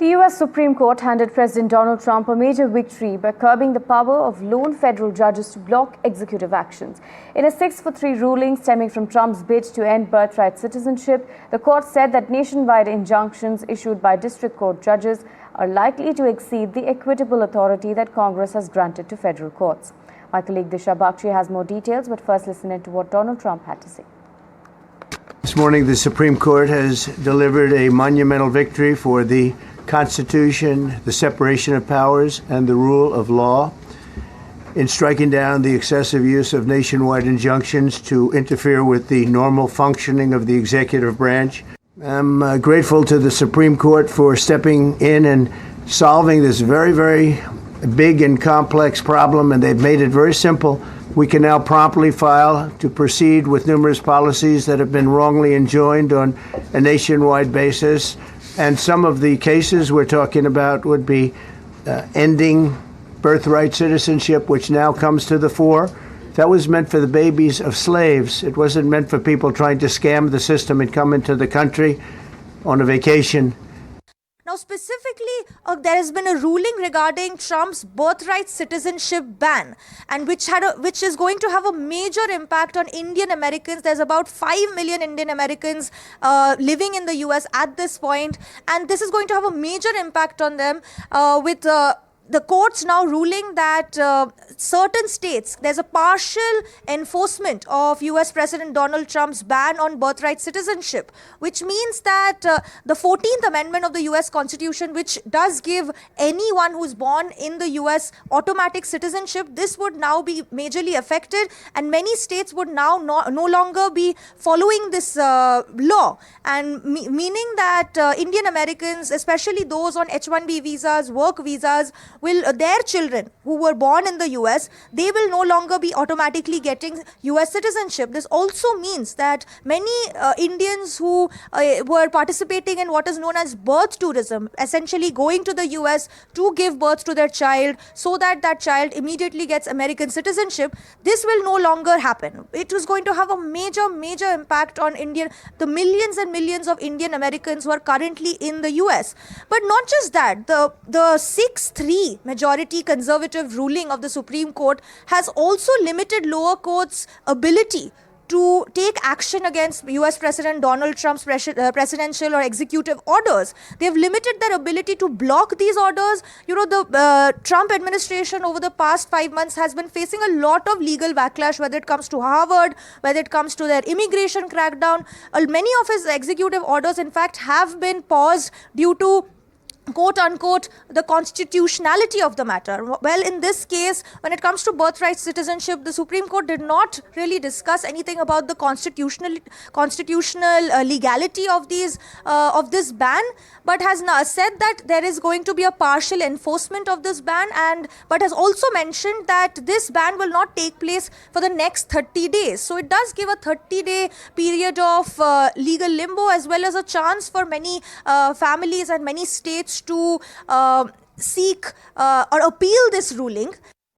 The US Supreme Court handed President Donald Trump a major victory by curbing the power of lone federal judges to block executive actions. In a 6-3 ruling stemming from Trump's bid to end birthright citizenship, the court said that nationwide injunctions issued by district court judges are likely to exceed the equitable authority that Congress has granted to federal courts. My colleague Disha Bakshi has more details, but first listen in to what Donald Trump had to say. This morning, the Supreme Court has delivered a monumental victory for the Constitution, the separation of powers, and the rule of law in striking down the excessive use of nationwide injunctions to interfere with the normal functioning of the executive branch. I'm grateful to the Supreme Court for stepping in and solving this very, very big and complex problem, and they've made it very simple. We can now promptly file to proceed with numerous policies that have been wrongly enjoined on a nationwide basis. And some of the cases we're talking about would be ending birthright citizenship, which now comes to the fore. That was meant for the babies of slaves. It wasn't meant for people trying to scam the system and come into the country on a vacation. Now, specifically, there has been a ruling regarding Trump's birthright citizenship ban, and which is going to have a major impact on Indian Americans. There's about 5 million Indian Americans living in the US at this point, and this is going to have a major impact on them with the courts now ruling that certain states, there's a partial enforcement of US President Donald Trump's ban on birthright citizenship, which means that the 14th Amendment of the US Constitution, which does give anyone who's born in the US automatic citizenship, this would now be majorly affected, and many states would now no longer be following this law, and meaning that Indian Americans, especially those on H-1B visas, work visas, their children who were born in the US, they will no longer be automatically getting US citizenship. This also means that many Indians who were participating in what is known as birth tourism, essentially going to the US to give birth to their child so that that child immediately gets American citizenship, this will no longer happen. It is going to have a major impact on the millions and millions of Indian Americans who are currently in the US. But not just that, the 6-3 majority conservative ruling of the Supreme Court has also limited lower courts' ability to take action against US President Donald Trump's presidential or executive orders. They've limited their ability to block these orders. You know, the Trump administration over the past 5 months has been facing a lot of legal backlash, whether it comes to Harvard, whether it comes to their immigration crackdown. Many of his executive orders, in fact, have been paused due to quote unquote the constitutionality of the matter. Well, in this case, when it comes to birthright citizenship, the Supreme Court did not really discuss anything about the constitutional legality of this ban, but has now said that there is going to be a partial enforcement of this ban, but has also mentioned that this ban will not take place for the next 30 days. So it does give a 30-day period of legal limbo, as well as a chance for many families and many states to seek or appeal this ruling.